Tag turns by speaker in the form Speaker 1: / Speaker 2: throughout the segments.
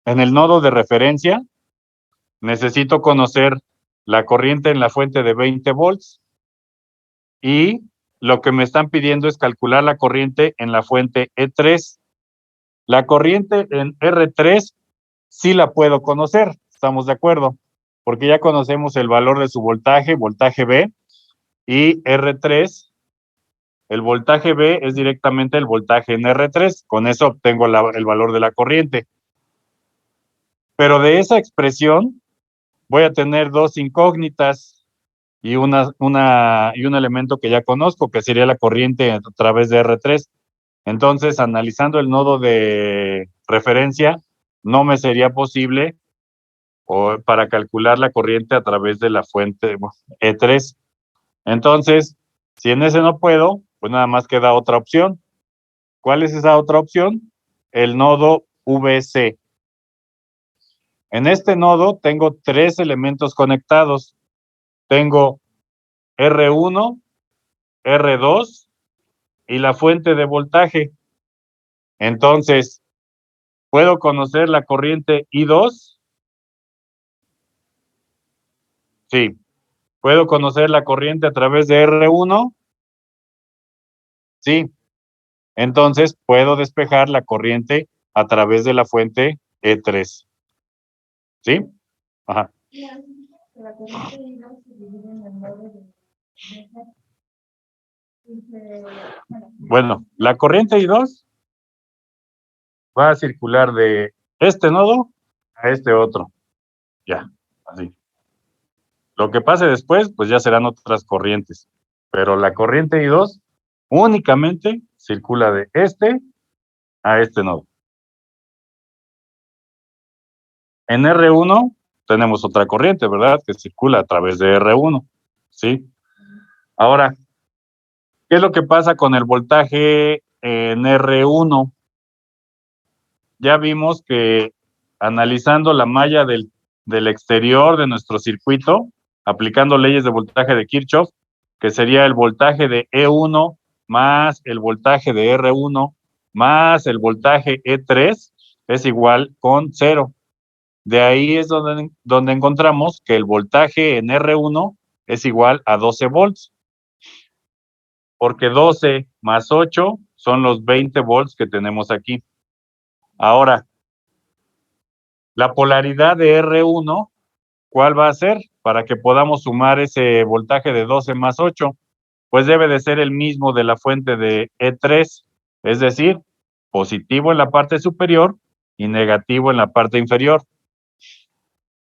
Speaker 1: En el nodo de referencia, necesito conocer la corriente en la fuente de 20 volts y lo que me están pidiendo es calcular la corriente en la fuente E3. La corriente en R3 sí la puedo conocer, estamos de acuerdo, porque ya conocemos el valor de su voltaje, voltaje B, y R3, el voltaje B es directamente el voltaje en R3, con eso obtengo el valor de la corriente. Pero de esa expresión voy a tener dos incógnitas y un elemento que ya conozco, que sería la corriente a través de R3. Entonces, analizando el nodo de referencia, no me sería posible para calcular la corriente a través de la fuente E3. Entonces, si en ese no puedo, pues nada más queda otra opción. ¿Cuál es esa otra opción? El nodo VC. En este nodo tengo tres elementos conectados. Tengo R1, R2 y la fuente de voltaje. Entonces, ¿puedo conocer la corriente I2? Sí. ¿Puedo conocer la corriente a través de R1? Sí. Entonces, puedo despejar la corriente a través de la fuente E3. ¿Sí? Ajá. La corriente I2 se divide en el nodo de... Bueno, la corriente I2 va a circular de este nodo a este otro. Ya, así. Lo que pase después, pues ya serán otras corrientes. Pero la corriente I2 únicamente circula de este a este nodo. En R1 tenemos otra corriente, ¿verdad? Que circula a través de R1, ¿sí? Ahora, ¿qué es lo que pasa con el voltaje en R1? Ya vimos que analizando la malla del exterior de nuestro circuito, aplicando leyes de voltaje de Kirchhoff, que sería el voltaje de E1 más el voltaje de R1 más el voltaje E3 es igual con 0. De ahí es donde encontramos que el voltaje en R1 es igual a 12 volts, porque 12 más 8 son los 20 volts que tenemos aquí. Ahora, la polaridad de R1, ¿cuál va a ser? Para que podamos sumar ese voltaje de 12 más 8, pues debe de ser el mismo de la fuente de E3, es decir, positivo en la parte superior y negativo en la parte inferior.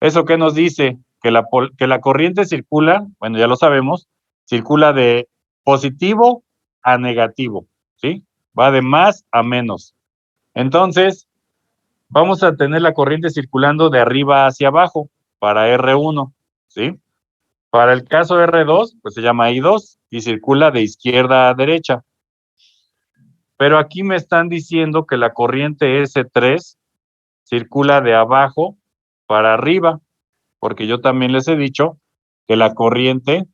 Speaker 1: ¿Eso qué nos dice? Que la corriente circula, bueno, ya lo sabemos, circula de positivo a negativo, ¿sí? Va de más a menos. Entonces, vamos a tener la corriente circulando de arriba hacia abajo para R1, ¿sí? Para el caso R2, pues se llama I2 y circula de izquierda a derecha. Pero aquí me están diciendo que la corriente S3 circula de abajo para arriba, porque yo también les he dicho que la corriente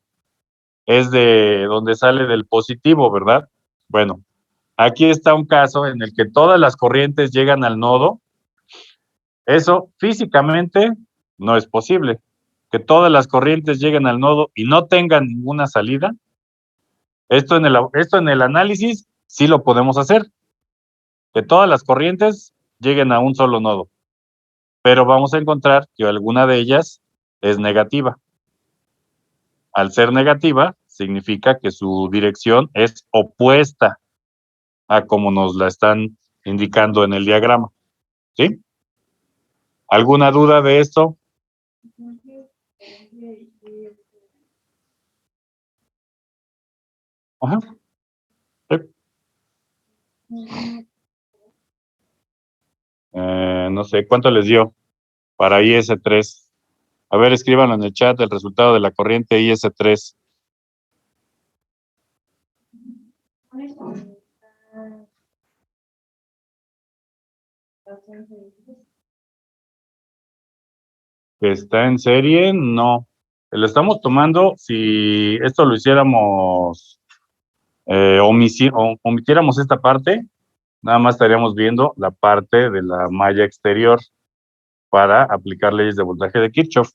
Speaker 1: es de donde sale del positivo, ¿verdad? Bueno, aquí está un caso en el que todas las corrientes llegan al nodo. Eso físicamente no es posible. Que todas las corrientes lleguen al nodo y no tengan ninguna salida. Esto en el análisis sí lo podemos hacer. Que todas las corrientes lleguen a un solo nodo. Pero vamos a encontrar que alguna de ellas es negativa. Al ser negativa, significa que su dirección es opuesta a como nos la están indicando en el diagrama. ¿Sí? ¿Alguna duda de esto? Ajá. Sí. No sé, ¿cuánto les dio para IS3? A ver, escríbanlo en el chat el resultado de la corriente IS3. ¿Que está en serie? No. Lo estamos tomando, si esto lo hiciéramos, omitiéramos esta parte, nada más estaríamos viendo la parte de la malla exterior. para aplicar leyes de voltaje de Kirchhoff.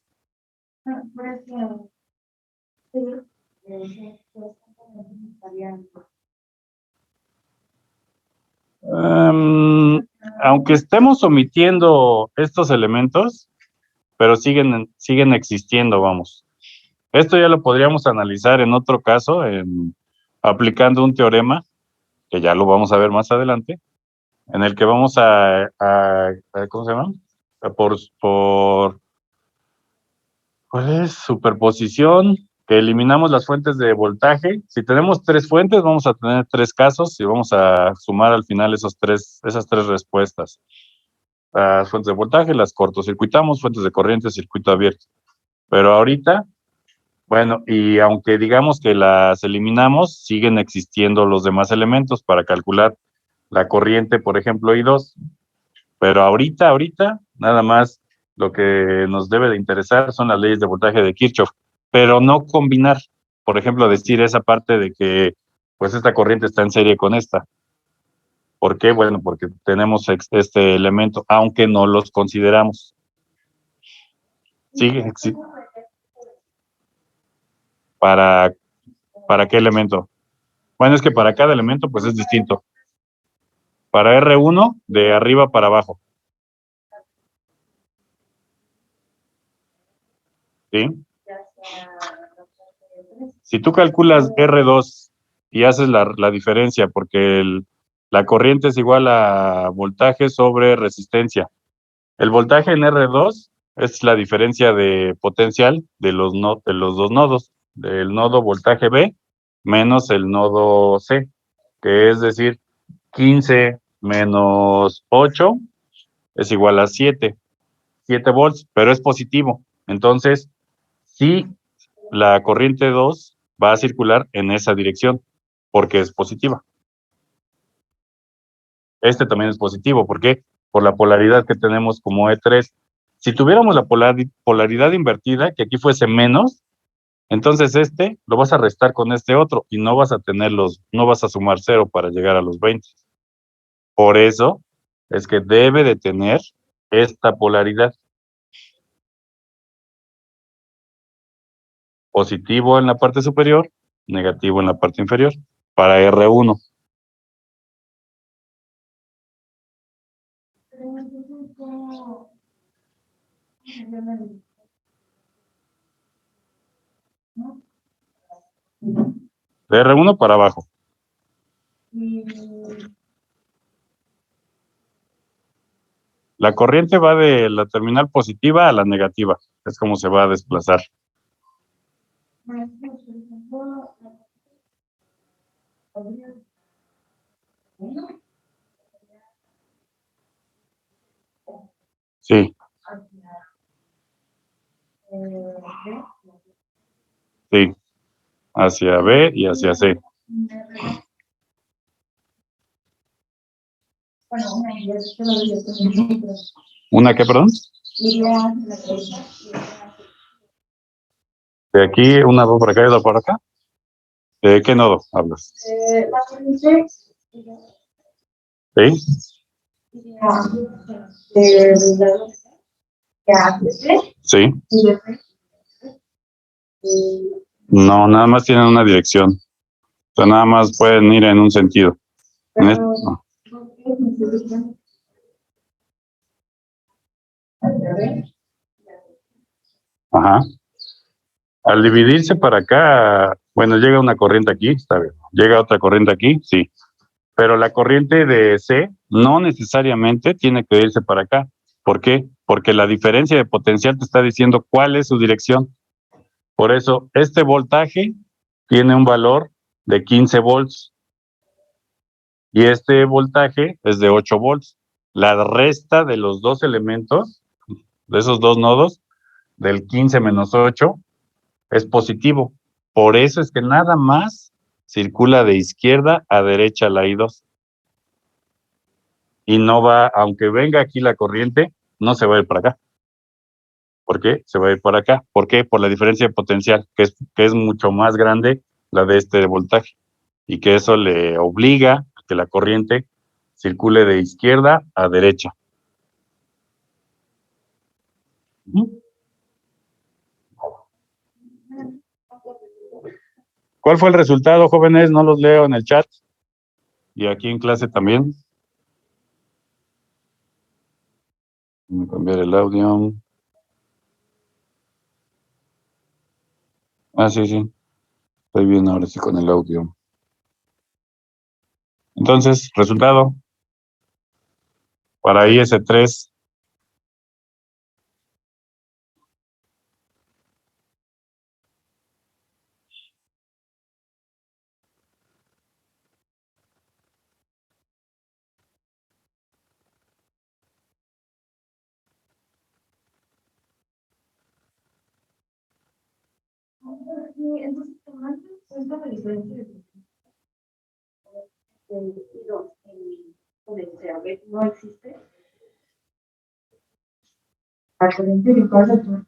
Speaker 1: Aunque estemos omitiendo estos elementos, pero siguen existiendo, vamos. Esto ya lo podríamos analizar en otro caso, aplicando un teorema, que ya lo vamos a ver más adelante, en el que vamos ¿cómo se llama? ¿Cuál es? Superposición, que eliminamos las fuentes de voltaje. Si tenemos 3 fuentes, vamos a tener 3 casos y vamos a sumar al final esas tres respuestas. Las fuentes de voltaje las cortocircuitamos, fuentes de corriente, circuito abierto. Pero ahorita, bueno, y aunque digamos que las eliminamos, siguen existiendo los demás elementos para calcular la corriente, por ejemplo, I2. Pero ahorita, nada más lo que nos debe de interesar son las leyes de voltaje de Kirchhoff, pero no combinar, por ejemplo, decir esa parte de que pues esta corriente está en serie con esta. ¿Por qué? Bueno, porque tenemos este elemento, aunque no los consideramos. Sí. ¿Para qué elemento? Bueno, es que para cada elemento pues es distinto. Para R1, de arriba para abajo. ¿Sí? Si tú calculas R2 y haces la diferencia, porque la corriente es igual a voltaje sobre resistencia. El voltaje en R2 es la diferencia de potencial de los dos nodos, del nodo voltaje B menos el nodo C, que es decir, 15 menos 8 es igual a 7 volts, pero es positivo. Entonces, sí, la corriente 2 va a circular en esa dirección, porque es positiva. Este también es positivo, ¿por qué? Por la polaridad que tenemos como E3. Si tuviéramos la polaridad invertida, que aquí fuese menos, entonces este lo vas a restar con este otro y no vas a no vas a sumar 0 para llegar a los 20. Por eso es que debe de tener esta polaridad. Positivo en la parte superior, negativo en la parte inferior, para R1. De R1 para abajo. La corriente va de la terminal positiva a la negativa. Es como se va a desplazar. Sí. Sí. Hacia B y hacia C. ¿Una qué, perdón? De aquí, una, dos por acá y otra por acá. ¿De qué nodo hablas? ¿Sí? Sí. No, nada más tienen una dirección. O sea, nada más pueden ir en un sentido. No. Ajá. Al dividirse para acá, bueno, llega una corriente aquí, está bien. Llega otra corriente aquí, sí. Pero la corriente de C no necesariamente tiene que irse para acá. ¿Por qué? Porque la diferencia de potencial te está diciendo cuál es su dirección. Por eso, este voltaje tiene un valor de 15 volts y este voltaje es de 8 volts. La resta de los dos elementos, de esos dos nodos, del 15 menos 8, es positivo. Por eso es que nada más circula de izquierda a derecha la I2. Y no va, aunque venga aquí la corriente, no se va a ir para acá. ¿Por qué? Se va a ir para acá. ¿Por qué? Por la diferencia de potencial, que es mucho más grande la de este voltaje. Y que eso le obliga a que la corriente circule de izquierda a derecha. ¿Cuál fue el resultado, jóvenes? No los leo en el chat. Y aquí en clase también. Voy a cambiar el audio. Ah, sí, sí. Estoy bien ahora sí con el audio. Entonces, resultado. Para IS-3.
Speaker 2: Entonces, ¿es la diferencia de potencial no existe? La corriente que pasa por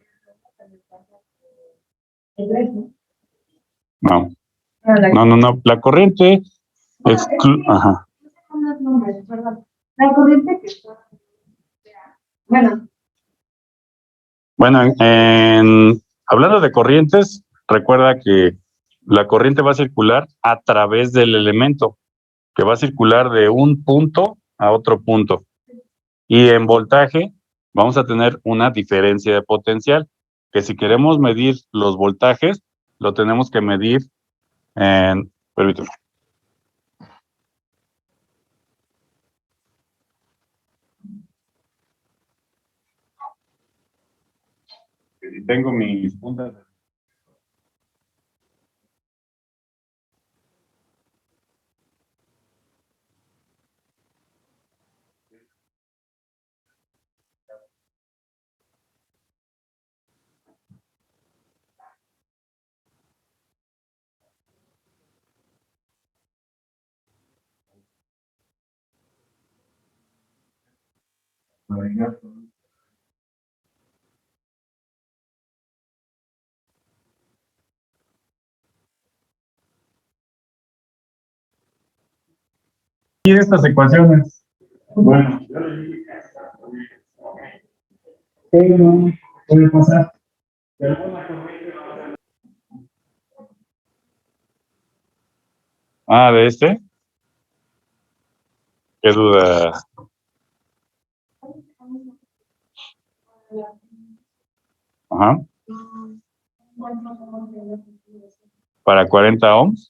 Speaker 2: el resto.
Speaker 1: No. No. La corriente Ajá.
Speaker 2: La corriente que está. Bueno.
Speaker 1: Bueno, hablando de corrientes, recuerda que la corriente va a circular a través del elemento, que va a circular de un punto a otro punto. Y en voltaje vamos a tener una diferencia de potencial, que si queremos medir los voltajes, lo tenemos que medir en... Permíteme. Tengo mis puntas. Y estas ecuaciones. Bueno, pero puede pasar. Ah, ¿de este? ¿Qué duda? Ajá. Para 40 ohms.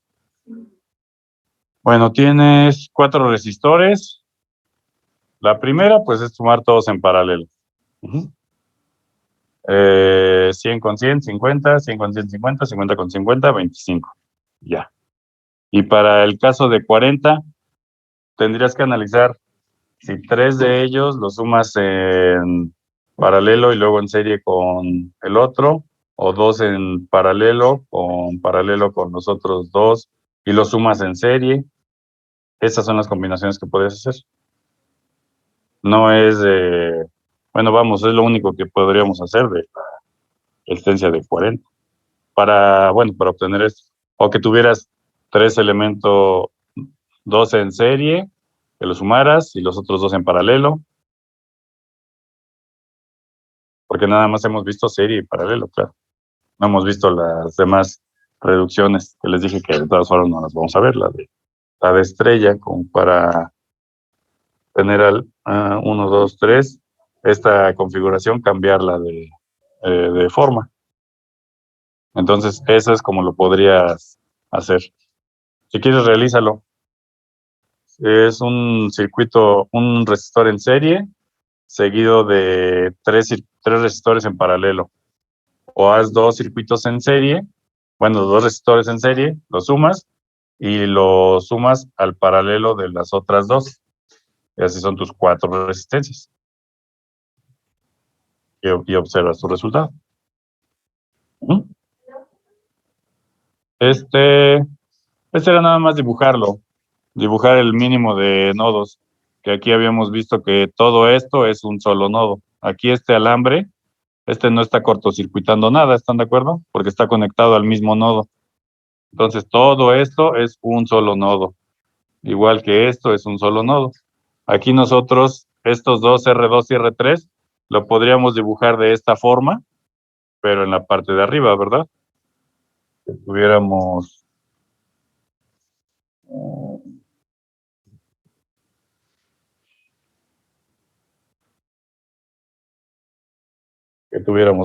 Speaker 1: Bueno, tienes 4 resistores. La primera, pues, es sumar todos en paralelo. 100 con 100, 50, 100 con 100, 50, 50 con 50, 25. Ya. Y para el caso de 40, tendrías que analizar si 3 de ellos los sumas en paralelo y luego en serie con el otro, o 2 en paralelo con los otros 2 y los sumas en serie. Esas son las combinaciones que podrías hacer. No es de... Bueno, vamos, es lo único que podríamos hacer de existencia de 40. Para obtener esto. O que tuvieras 3 elementos, 2 en serie, que los sumaras y los otros 2 en paralelo. Porque nada más hemos visto serie y paralelo, claro. No hemos visto las demás reducciones que les dije que de todas formas no las vamos a ver, la de estrella, como para tener al 1, 2, 3, esta configuración, cambiarla de forma. Entonces, eso es como lo podrías hacer. Si quieres, realízalo. Es un circuito, un resistor en serie, seguido de tres resistores en paralelo. O haz 2 circuitos en serie, 2 resistores en serie, los sumas y los sumas al paralelo de las otras 2. Y así son tus 4 resistencias. Y observas tu resultado. Este era nada más dibujar el mínimo de nodos, que aquí habíamos visto que todo esto es un solo nodo. Aquí este alambre, no está cortocircuitando nada, ¿están de acuerdo? Porque está conectado al mismo nodo. Entonces todo esto es un solo nodo, igual que esto es un solo nodo. Aquí nosotros, estos dos R2 y R3, lo podríamos dibujar de esta forma, pero en la parte de arriba, ¿verdad? Que tuviéramos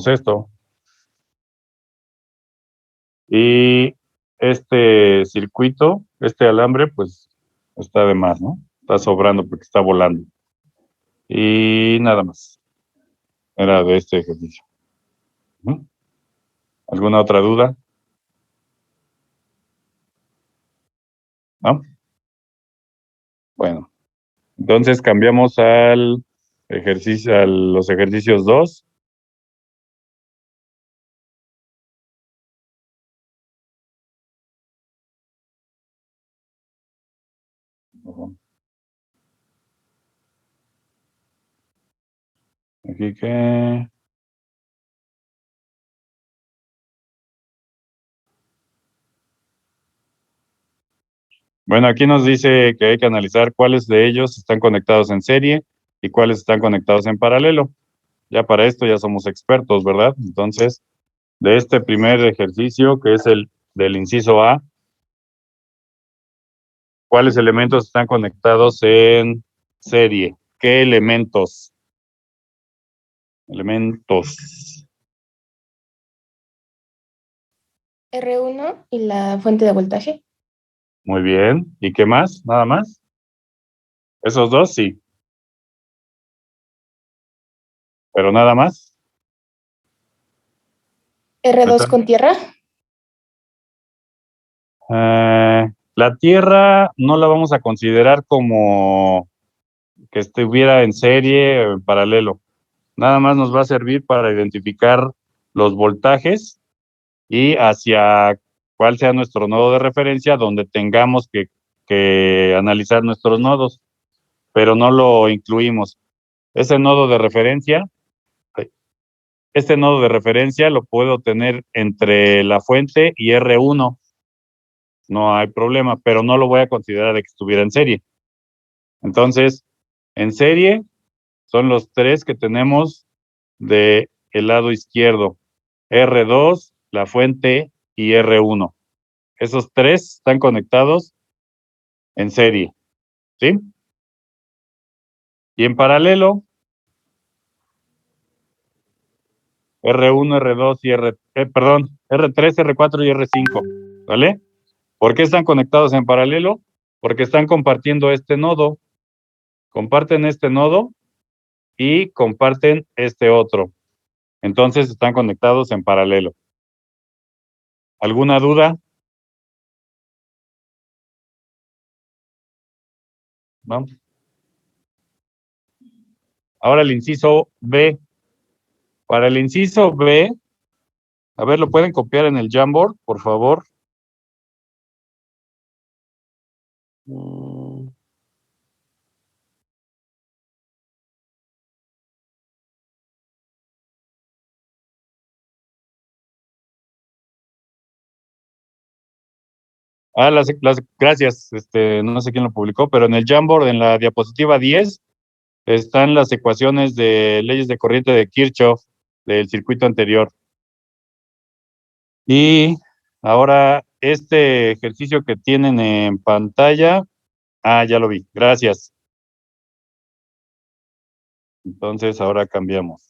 Speaker 1: esto. Y este circuito, este alambre, pues está de más, ¿no? Está sobrando porque está volando. Y nada más. Era de este ejercicio. ¿Alguna otra duda? ¿No? Bueno, entonces cambiamos al ejercicio, a los ejercicios 2. Aquí que... Bueno, aquí nos dice que hay que analizar cuáles de ellos están conectados en serie y cuáles están conectados en paralelo. Ya para esto ya somos expertos, ¿verdad? Entonces, de este primer ejercicio, que es el del inciso A, ¿cuáles elementos están conectados en serie? ¿Qué elementos? Elementos.
Speaker 3: R1 y la fuente de voltaje.
Speaker 1: Muy bien. ¿Y qué más? ¿Nada más? Esos dos, sí. ¿Pero nada más?
Speaker 3: R2 con tierra.
Speaker 1: La Tierra no la vamos a considerar como que estuviera en serie o en paralelo. Nada más nos va a servir para identificar los voltajes y hacia cuál sea nuestro nodo de referencia donde tengamos que analizar nuestros nodos, pero no lo incluimos. Ese nodo de referencia, este nodo de referencia lo puedo tener entre la fuente y R1. No hay problema, pero no lo voy a considerar de que estuviera en serie. Entonces, en serie son los tres que tenemos de el lado izquierdo. R2, la fuente y R1. Esos tres están conectados en serie, ¿sí? Y en paralelo, R1, R2 y R3, R4 y R5, ¿vale? ¿Por qué están conectados en paralelo? Porque están compartiendo este nodo. Comparten este nodo y comparten este otro. Entonces están conectados en paralelo. ¿Alguna duda? ¿No? Ahora el inciso B. Para el inciso B, a ver, ¿lo pueden copiar en el Jamboard, por favor? Gracias, no sé quién lo publicó, pero en el Jamboard, en la diapositiva 10, están las ecuaciones de leyes de corriente de Kirchhoff del circuito anterior. Y ahora este ejercicio que tienen en pantalla, ya lo vi, gracias. Entonces ahora cambiamos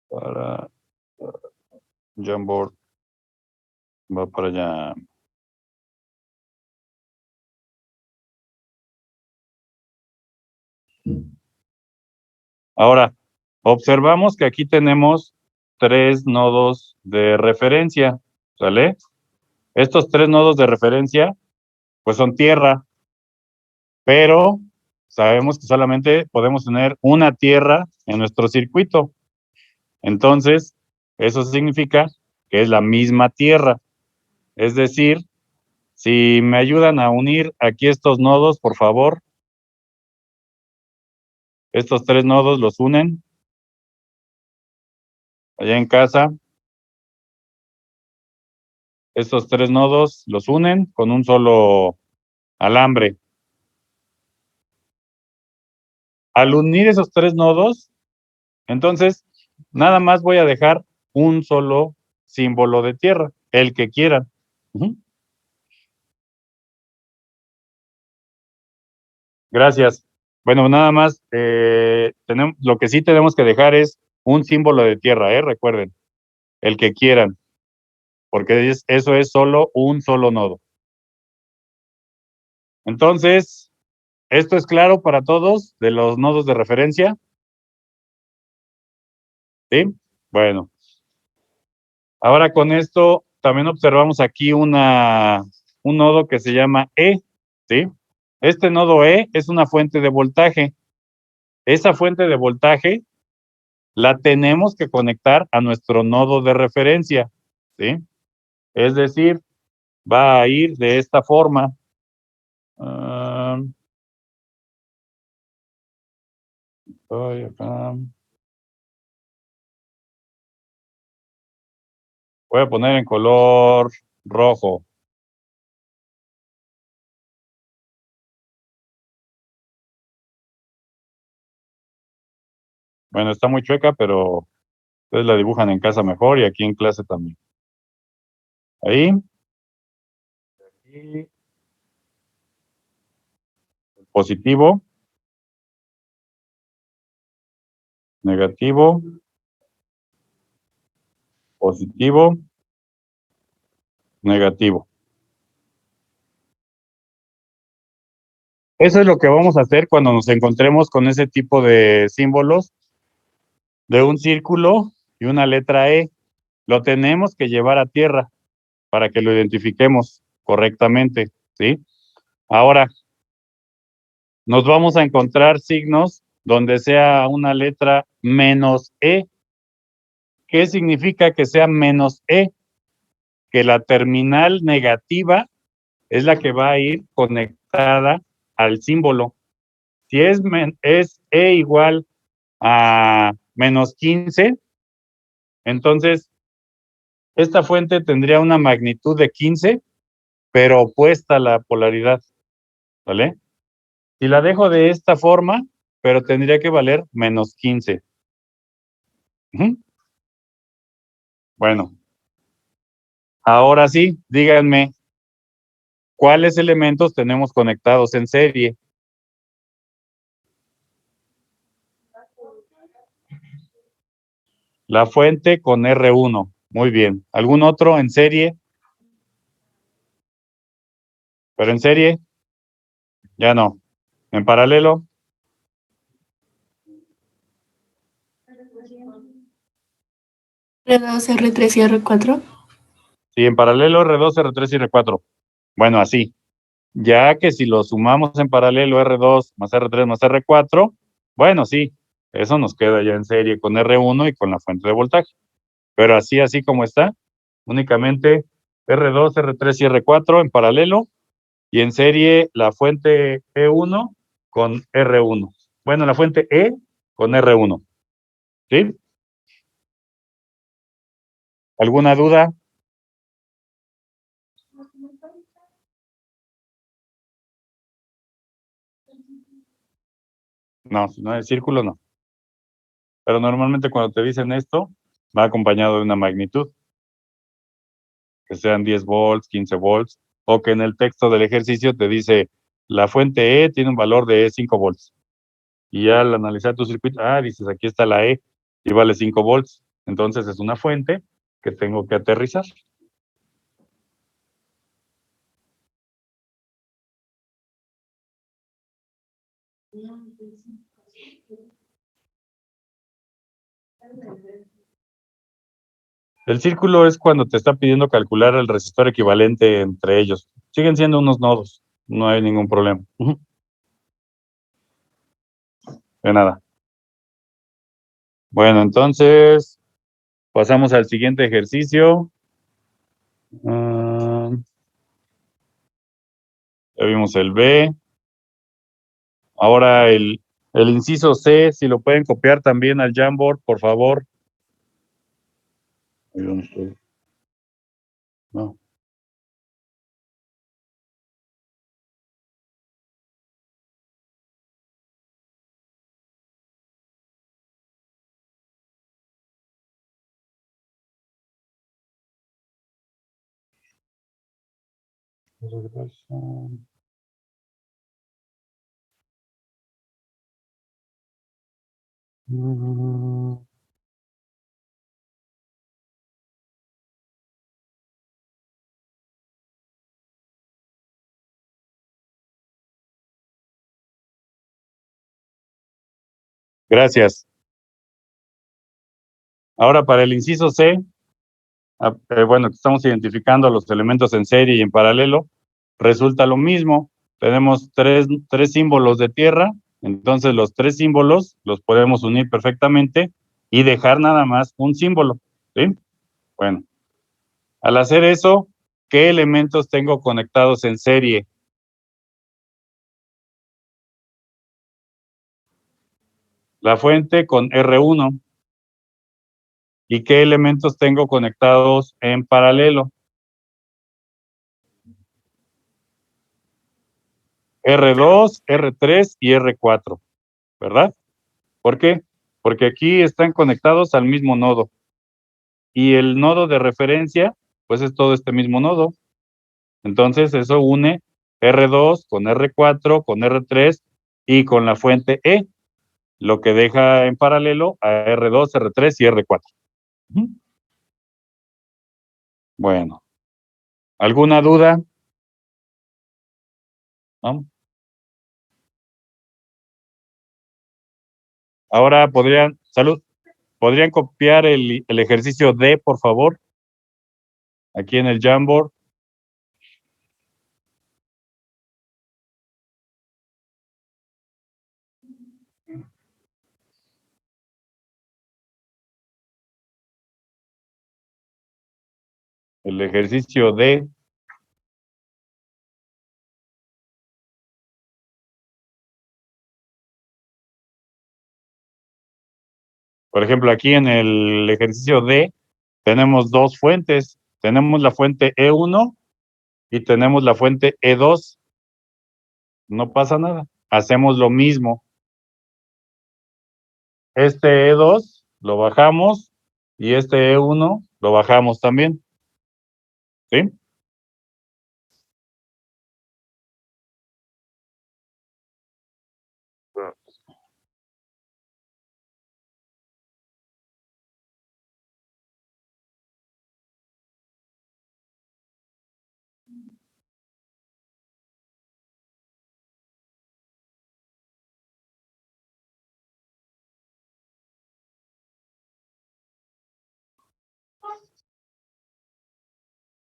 Speaker 1: para Jamboard, va para allá. Ahora, observamos que aquí tenemos 3 nodos de referencia, ¿sale? Estos 3 nodos de referencia, pues son tierra, pero sabemos que solamente podemos tener una tierra en nuestro circuito. Entonces, eso significa que es la misma tierra. Es decir, si me ayudan a unir aquí estos nodos, por favor. Estos 3 nodos los unen allá en casa. Estos 3 nodos los unen con un solo alambre. Al unir esos 3 nodos, Entonces, nada más voy a dejar un solo símbolo de tierra, el que quieran. Gracias. Bueno, nada más, lo que sí tenemos que dejar es un símbolo de tierra, recuerden, el que quieran, porque eso es solo un solo nodo. Entonces, ¿esto es claro para todos de los nodos de referencia? ¿Sí? Bueno, ahora con esto también observamos aquí un nodo que se llama E, ¿sí? Este nodo E es una fuente de voltaje. Esa fuente de voltaje la tenemos que conectar a nuestro nodo de referencia, ¿sí? Es decir, va a ir de esta forma. Voy a poner en color rojo. Bueno, está muy chueca, pero ustedes la dibujan en casa mejor y aquí en clase también. Ahí. Y positivo, negativo, positivo, negativo. Eso es lo que vamos a hacer cuando nos encontremos con ese tipo de símbolos de un círculo y una letra E. Lo tenemos que llevar a tierra para que lo identifiquemos correctamente, ¿sí? Ahora, nos vamos a encontrar signos donde sea una letra menos E. ¿Qué significa que sea menos E? Que la terminal negativa es la que va a ir conectada al símbolo. Si es E igual a menos 15, entonces esta fuente tendría una magnitud de 15, pero opuesta a la polaridad, ¿vale? Si la dejo de esta forma, pero tendría que valer menos 15. Bueno, ahora sí, díganme, ¿cuáles elementos tenemos conectados en serie? La fuente con R1. Muy bien. ¿Algún otro en serie? Pero en serie, ya no. En paralelo,
Speaker 3: R2, R3 y R4.
Speaker 1: sí, en paralelo R2, R3 y R4. Bueno, así. Ya que si lo sumamos en paralelo R2 más R3 más R4, bueno, sí, eso nos queda ya en serie con R1 y con la fuente de voltaje. Pero así como está, únicamente R2, R3 y R4 en paralelo y en serie la fuente E1 con R1. Bueno, la fuente E con R1. ¿Sí? ¿Alguna duda? No, si no es círculo, no. Pero normalmente cuando te dicen esto, va acompañado de una magnitud, que sean 10 volts, 15 volts, o que en el texto del ejercicio te dice, la fuente E tiene un valor de 5 volts. Y ya al analizar tu circuito, dices, aquí está la E y vale 5 volts. Entonces es una fuente que tengo que aterrizar. El círculo es cuando te está pidiendo calcular el resistor equivalente entre ellos. Siguen siendo unos nodos, no hay ningún problema. De nada. Bueno, entonces pasamos al siguiente ejercicio. Ya vimos el B. Ahora el inciso C, si lo pueden copiar también al Jamboard, por favor. Ahí donde estoy. No. Gracias. Ahora para el inciso C, bueno, estamos identificando los elementos en serie y en paralelo, resulta lo mismo. Tenemos tres símbolos de tierra, entonces los tres símbolos los podemos unir perfectamente y dejar nada más un símbolo, ¿sí? Bueno, al hacer eso, ¿qué elementos tengo conectados en serie? La fuente con R1. ¿Y qué elementos tengo conectados en paralelo? R2, R3 y R4, ¿verdad? ¿Por qué? Porque aquí están conectados al mismo nodo. Y el nodo de referencia, pues es todo este mismo nodo. Entonces, eso une R2 con R4, con R3 y con la fuente E, lo que deja en paralelo a R2, R3 y R4. Bueno, ¿alguna duda? ¿No? Ahora ¿podrían copiar el ejercicio D, por favor? Aquí en el Jamboard. El ejercicio D. Por ejemplo, aquí en el ejercicio D tenemos dos fuentes. Tenemos la fuente E1 y tenemos la fuente E2. No pasa nada. Hacemos lo mismo. Este E2 lo bajamos y este E1 lo bajamos también. ¿Sí?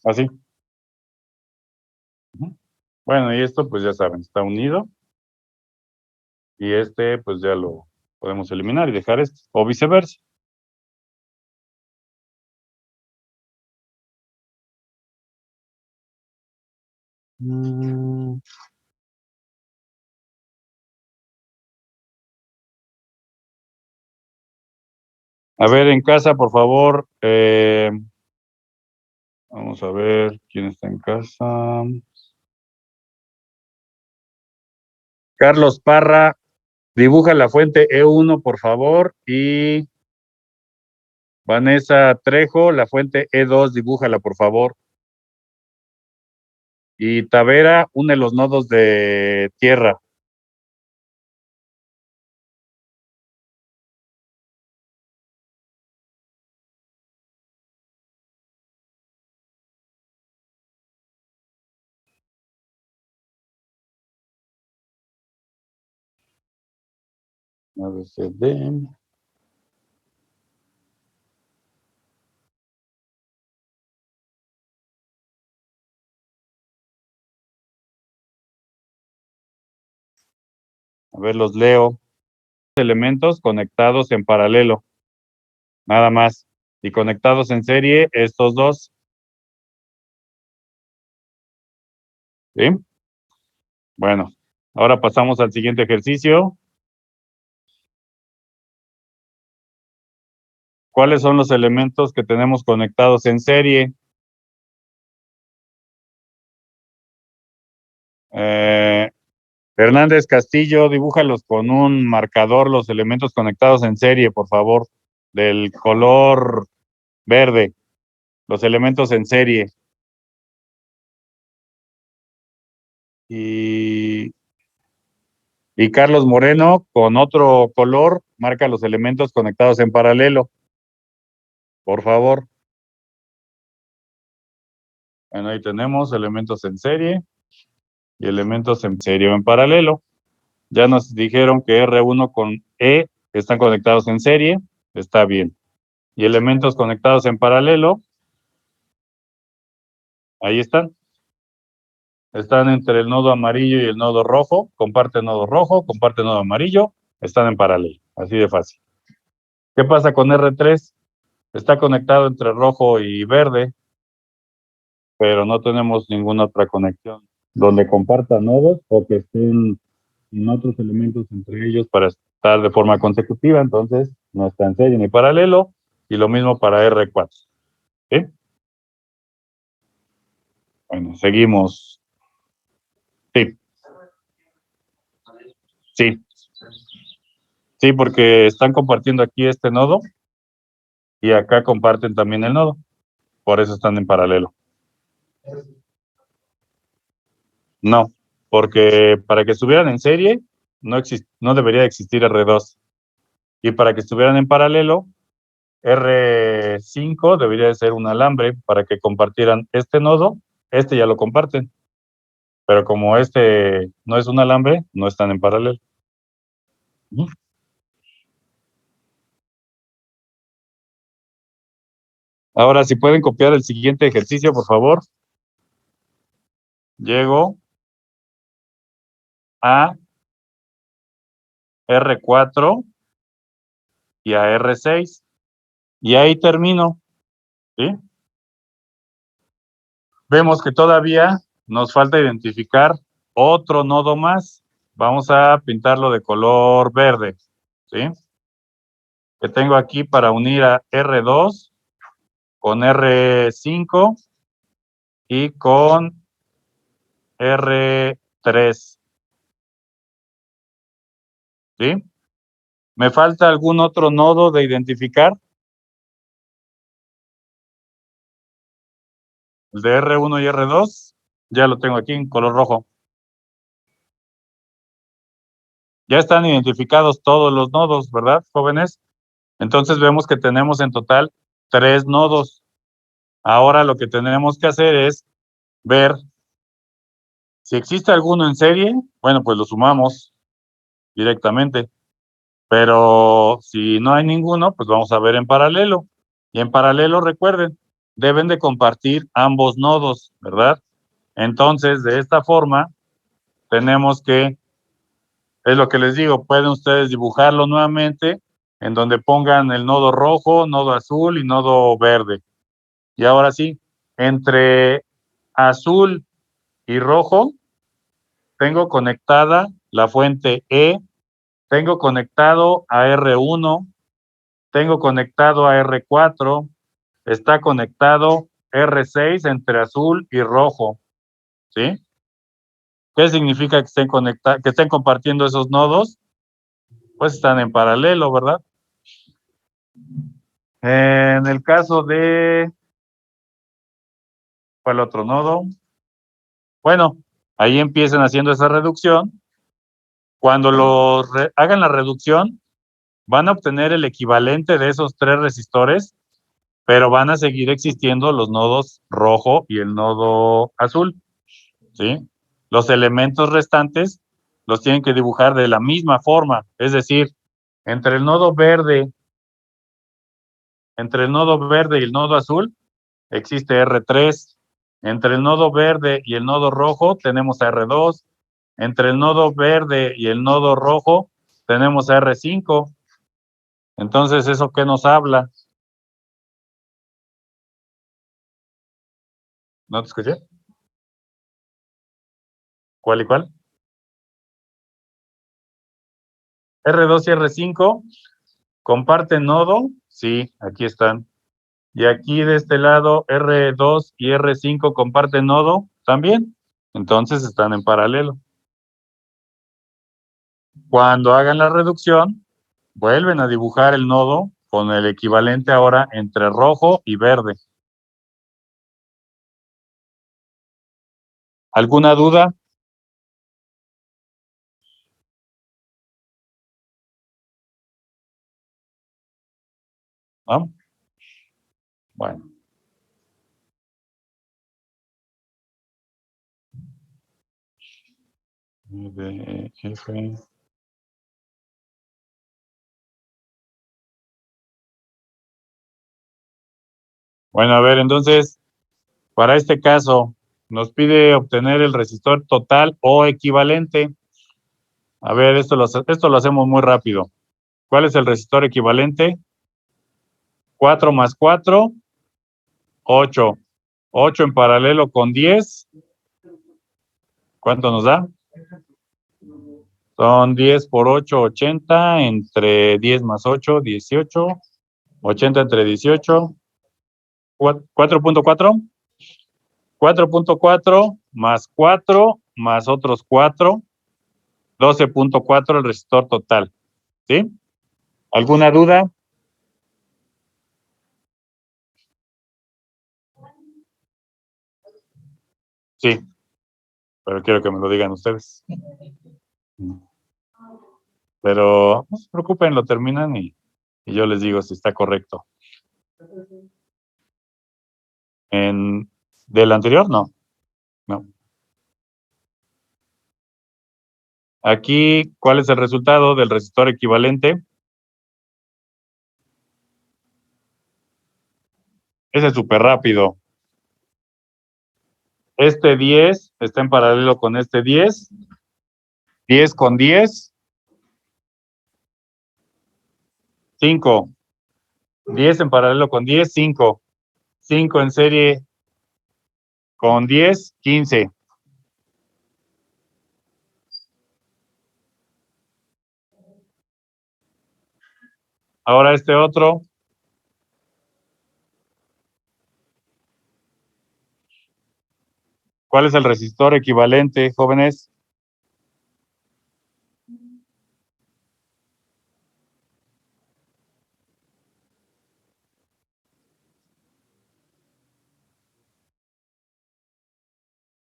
Speaker 1: Así. Bueno, y esto pues ya saben, está unido. Y este pues ya lo podemos eliminar y dejar este. O viceversa. A ver, en casa, por favor. Vamos a ver quién está en casa. Carlos Parra, dibuja la fuente E1, por favor. Y Vanessa Trejo, la fuente E2, dibújala, por favor. Y Tavera, une los nodos de tierra. ABCD. A ver, los leo. Elementos conectados en paralelo. Nada más. Y conectados en serie, estos dos. ¿Sí? Bueno, ahora pasamos al siguiente ejercicio. ¿Cuáles son los elementos que tenemos conectados en serie? Hernández Castillo, dibújalos con un marcador, los elementos conectados en serie, por favor, del color verde, los elementos en serie. y Carlos Moreno, con otro color, marca los elementos conectados en paralelo. Por favor. Bueno, ahí tenemos elementos en serie y elementos en serie o en paralelo. Ya nos dijeron que R1 con E están conectados en serie, está bien. Y elementos conectados en paralelo, ahí están. Están entre el nodo amarillo y el nodo rojo, comparten nodo rojo, comparten nodo amarillo, están en paralelo, así de fácil. ¿Qué pasa con R3? Está conectado entre rojo y verde, pero no tenemos ninguna otra conexión donde compartan nodos o que estén en otros elementos entre ellos para estar de forma consecutiva, entonces no está en serie ni paralelo, y lo mismo para R4. ¿Sí? Bueno, seguimos. Sí, sí, sí, porque están compartiendo aquí este nodo y acá comparten también el nodo, por eso están en paralelo. No, porque para que estuvieran en serie no debería existir R2, y para que estuvieran en paralelo R5 debería de ser un alambre para que compartieran este nodo, este ya lo comparten, pero como este no es un alambre, no están en paralelo. Ahora, si pueden copiar el siguiente ejercicio, por favor. Llego a R4 y a R6, y ahí termino, ¿sí? Vemos que todavía nos falta identificar otro nodo más. Vamos a pintarlo de color verde, ¿sí? Que tengo aquí para unir a R2 con R5 y con R3, ¿sí? ¿Me falta algún otro nodo de identificar? El de R1 y R2, ya lo tengo aquí en color rojo. Ya están identificados todos los nodos, ¿verdad, jóvenes? Entonces vemos que tenemos en total 3 nodos. Ahora lo que tenemos que hacer es ver si existe alguno en serie, bueno, pues lo sumamos directamente. Pero si no hay ninguno, pues vamos a ver en paralelo. Y en paralelo, recuerden, deben de compartir ambos nodos, ¿verdad? Entonces, de esta forma, tenemos que, es lo que les digo, pueden ustedes dibujarlo nuevamente en donde pongan el nodo rojo, nodo azul y nodo verde. Y ahora sí, entre azul y rojo, tengo conectada la fuente E, tengo conectado a R1, tengo conectado a R4, está conectado R6 entre azul y rojo, ¿sí? ¿Qué significa que que estén compartiendo esos nodos? Pues están en paralelo, ¿verdad? En el caso de, ¿cuál otro nodo? Bueno, ahí empiezan haciendo esa reducción. Cuando hagan la reducción, van a obtener el equivalente de esos 3 resistores, pero van a seguir existiendo los nodos rojo y el nodo azul, ¿sí? Los elementos restantes los tienen que dibujar de la misma forma, es decir, entre el nodo verde, y el nodo azul existe R3, entre el nodo verde y el nodo rojo tenemos a R2, entre el nodo verde y el nodo rojo tenemos a R5. Entonces, ¿eso qué nos habla? ¿No te escuché? ¿Cuál y cuál? R2 y R5 comparten nodo, sí, aquí están. Y aquí de este lado R2 y R5 comparten nodo también, entonces están en paralelo. Cuando hagan la reducción, vuelven a dibujar el nodo con el equivalente ahora entre rojo y verde. ¿Alguna duda? ¿no? Bueno. F. Bueno, a ver, entonces, para este caso, nos pide obtener el resistor total o equivalente. A ver, esto lo hacemos muy rápido. ¿Cuál es el resistor equivalente? 4 más 4, 8. 8 en paralelo con 10. ¿Cuánto nos da? Son 10 por 8, 80. Entre 10 más 8, 18. 80 entre 18. 4.4. 4.4 más 4 más otros 4. 12.4 el resistor total. ¿Sí? ¿Alguna duda? Sí, pero quiero que me lo digan ustedes. Pero no se preocupen, lo terminan y yo les digo si está correcto. ¿Del anterior? No. No. Aquí, ¿cuál es el resultado del resistor equivalente? Ese es súper rápido. Este 10 está en paralelo con este 10. 10 con 10. 5. 10 en paralelo con 10, 5. 5 en serie con 10, 15. Ahora este otro. ¿Cuál es el resistor equivalente, jóvenes?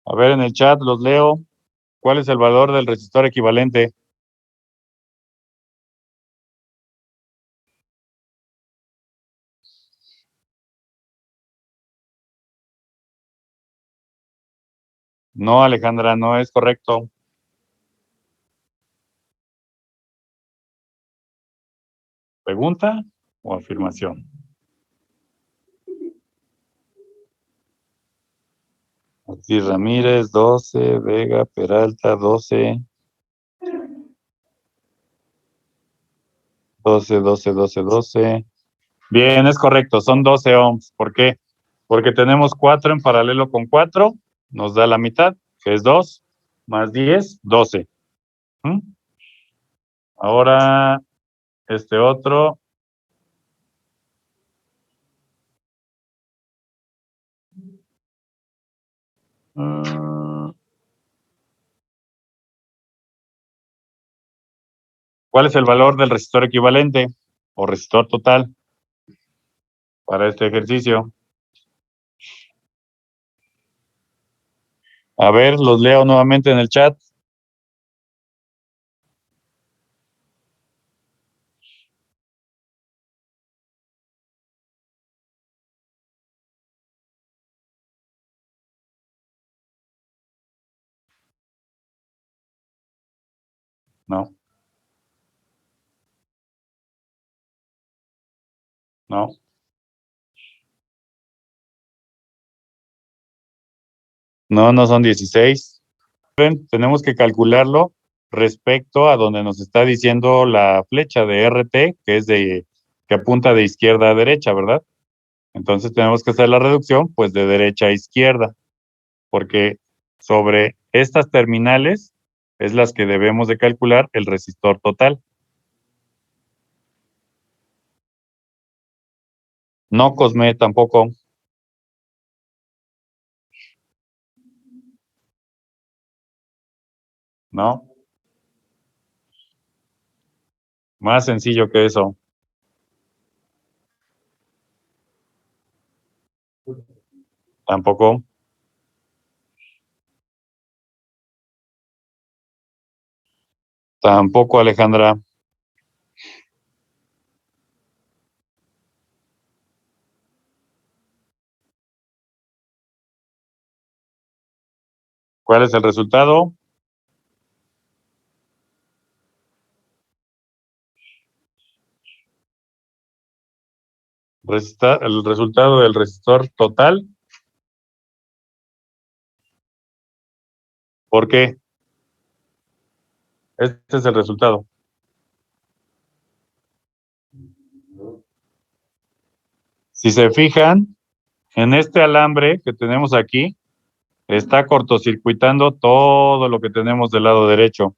Speaker 1: A ver, en el chat los leo. ¿Cuál es el valor del resistor equivalente? No, Alejandra, no es correcto. ¿Pregunta o afirmación? Ortiz Ramírez, 12. Vega, Peralta, 12. 12, 12, 12, 12. Bien, es correcto, son 12 ohms. ¿Por qué? Porque tenemos 4 en paralelo con 4, nos da la mitad, que es 2, más 10, 12. ¿Mm? Ahora, este otro. ¿Cuál es el valor del resistor equivalente o resistor total para este ejercicio? A ver, los leo nuevamente en el chat. No, no. No, no son 16. Tenemos que calcularlo respecto a donde nos está diciendo la flecha de RT, que apunta de izquierda a derecha, ¿verdad? Entonces tenemos que hacer la reducción, pues de derecha a izquierda, porque sobre estas terminales es las que debemos de calcular el resistor total. No, Cosme, tampoco. No, más sencillo que eso. Tampoco. Tampoco, Alejandra. ¿Cuál es el resultado? El resultado del resistor total. ¿Por qué? Este es el resultado. Si se fijan, en este alambre que tenemos aquí, está cortocircuitando todo lo que tenemos del lado derecho.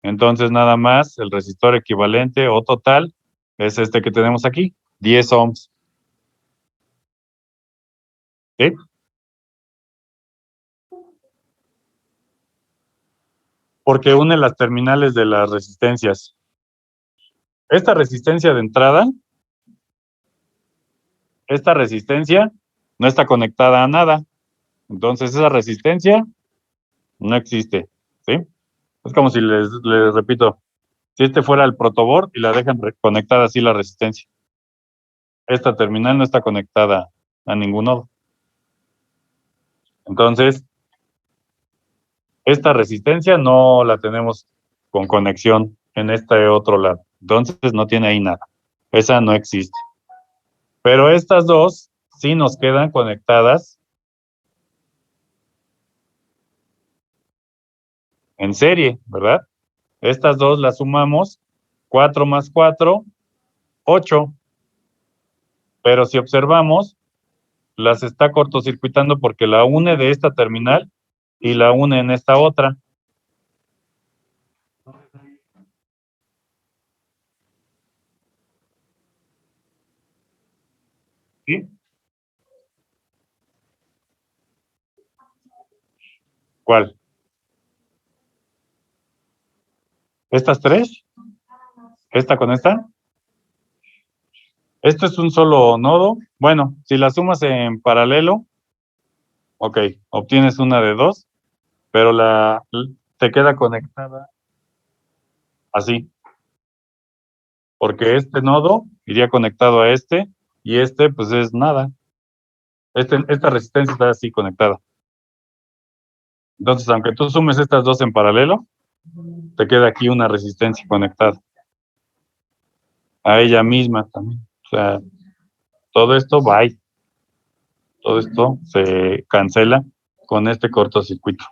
Speaker 1: Entonces, nada más, el resistor equivalente o total es este que tenemos aquí, 10 ohms. ¿Sí? Porque une las terminales de las resistencias. Esta resistencia de entrada, esta resistencia no está conectada a nada. Entonces, esa resistencia no existe. ¿Sí? Es como si les repito, si este fuera el protoboard y la dejan conectada así la resistencia. Esta terminal no está conectada a ningún nodo. Entonces, esta resistencia no la tenemos con conexión en este otro lado. Entonces, no tiene ahí nada. Esa no existe. Pero estas dos sí nos quedan conectadas en serie, ¿verdad? Estas dos las sumamos, 4 más 4, 8. Pero si observamos, las está cortocircuitando porque la une de esta terminal y la une en esta otra. ¿Sí? ¿Cuál? ¿Estas tres? ¿Esta con esta? Esto es un solo nodo. Bueno, si las sumas en paralelo, ok, obtienes una de 2, pero te queda conectada así. Porque este nodo iría conectado a este y este pues es nada. Esta resistencia está así conectada. Entonces, aunque tú sumes estas dos en paralelo, te queda aquí una resistencia conectada a ella misma también. O sea, todo esto va ahí. Todo esto se cancela con este cortocircuito.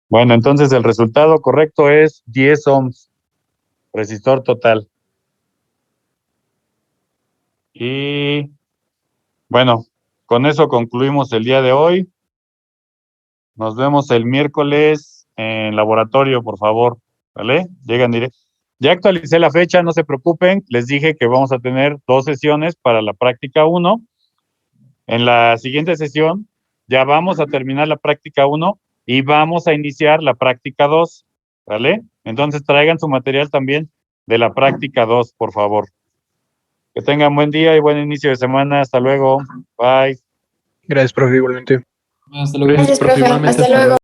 Speaker 1: Bueno, entonces el resultado correcto es 10 ohms, resistor total. Y bueno, con eso concluimos el día de hoy. Nos vemos el miércoles en laboratorio, por favor. ¿Vale? Llegan directo. Ya actualicé la fecha, no se preocupen. Les dije que vamos a tener 2 sesiones para la práctica 1. En la siguiente sesión ya vamos a terminar la práctica 1 y vamos a iniciar la práctica 2. ¿Vale? Entonces traigan su material también de la práctica 2, por favor. Que tengan buen día y buen inicio de semana. Hasta luego. Bye.
Speaker 4: Gracias, profe, igualmente.
Speaker 5: Hasta luego.
Speaker 3: Gracias,
Speaker 5: profe,
Speaker 3: profe.
Speaker 5: igualmente,
Speaker 3: Hasta luego.